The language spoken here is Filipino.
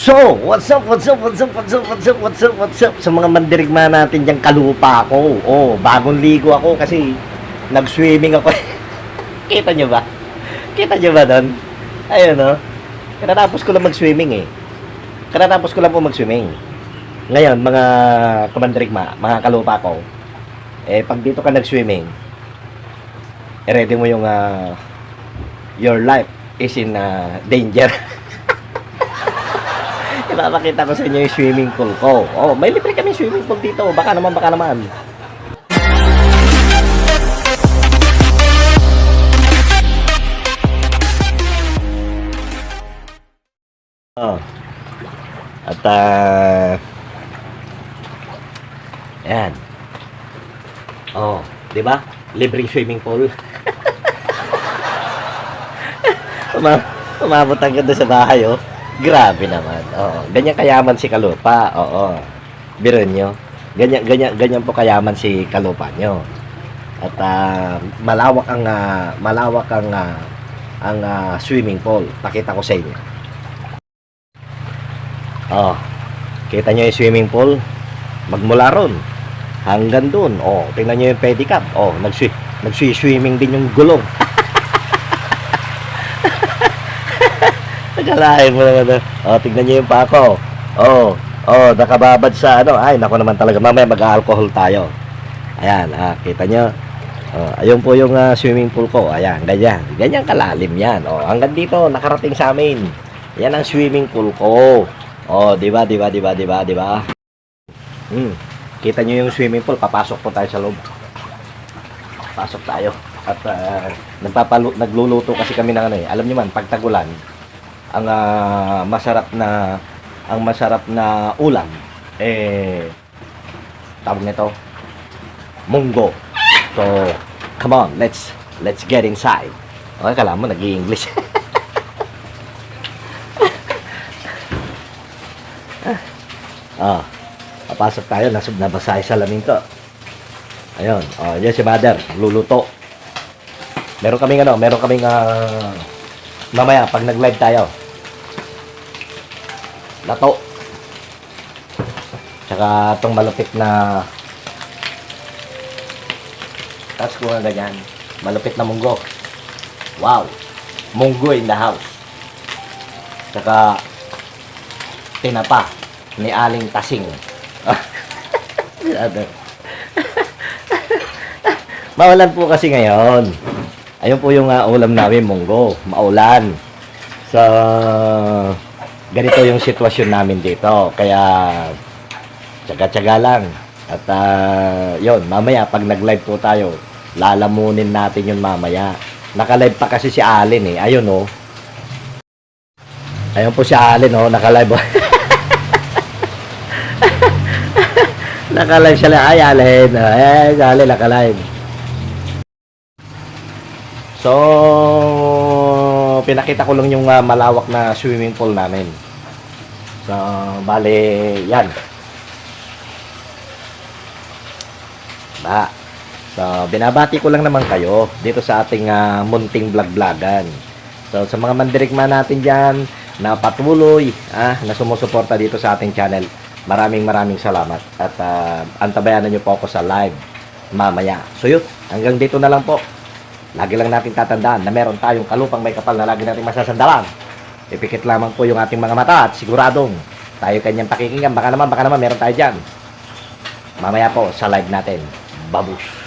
So, what's up sa mga mandirigma natin diyang kalupa ko. Oh, bagong ligo ako kasi nag-swimming ako. Kita nyo ba? Kita nyo ba doon? Ayun, no? Katatapos ko lang mag-swimming eh. Katatapos ko lang po mag-swimming. Ngayon, mga kamandirigma, mga kalupa ko, pag dito ka nag-swimming, ready mo yung your life is in danger. Ipapakita ko sa inyo yung swimming pool ko. Oh, may libre kami swimming pool dito. Baka naman, baka naman. Oh. At ayan. Oh, 'di ba? Libreng swimming pool. Umabot ang ganda sa bahay, oh. Grabe naman. Oo. Ganyan kayaman si Kalupa. Oo. Biro nyo. Ganyan po kayaman si Kalupa nyo. At malawak ang swimming pool. Pakita ko sa inyo. Oh. Kita nyo yung swimming pool? Magmula ron hanggang dun. Oh, tingnan nyo yung pedicab. Oh, nag-swimming din yung gulong. Nagalahin mo naman. Oh, tignan niyo yung pako. Oh, nakababad sa ano. Ay, nako naman talaga. Mamaya mag-alcohol tayo. Ayan, kita nyo. Oh, ayun po yung swimming pool ko. Ayan, ganyan. Ganyan kalalim yan. Oh, hanggang dito, nakarating sa amin. Yan ang swimming pool ko. Oh, di ba? Kita nyo yung swimming pool. Papasok po tayo sa loob. Pasok tayo. At nagluluto kasi kami ng ano eh. Alam niyo man, pag tagulan, ang masarap na ulam tawag nito munggo. So come on, let's get inside. Okay, kala mo nag-i-English. Papasok tayo, nabasa yung salamin ko. Ayun, yan si mother luluto. Meron kaming mamaya pag nag-live tayo, lato, tsaka itong malupit na tapos kung ganyan, malupit na munggo. Wow, munggo in the house. Tsaka tinapa ni Aling Tasing. Maulan po kasi ngayon. Ayun po yung ulam namin, munggo. Maulan. So, ganito yung sitwasyon namin dito. Kaya, tsaga-tsaga lang. At, yun, mamaya, pag nag-live po tayo, lalamunin natin yun mamaya. Naka-live pa kasi si Alin eh. Ayun, oh. Ayun po si Alin, oh. Naka-live. Naka-live siya lang. Ay, Alin. Ay, Alin, naka-live. So, pinakita ko lang yung malawak na swimming pool namin. So, bale, yan. So, binabati ko lang naman kayo dito sa ating munting vlog-vlogan. So, sa mga mandirigma natin dyan na patuloy na sumusuporta dito sa ating channel, maraming salamat. At antabayanan nyo po ako sa live mamaya. So, yun. Hanggang dito na lang po. Lagi lang natin tatandaan na meron tayong kalupang may kapal na lagi natin masasandalan. Ipikit lamang po yung ating mga mata at siguradong tayo kanyang pakikinggan. Baka naman meron tayo dyan. Mamaya po sa live natin. Babush!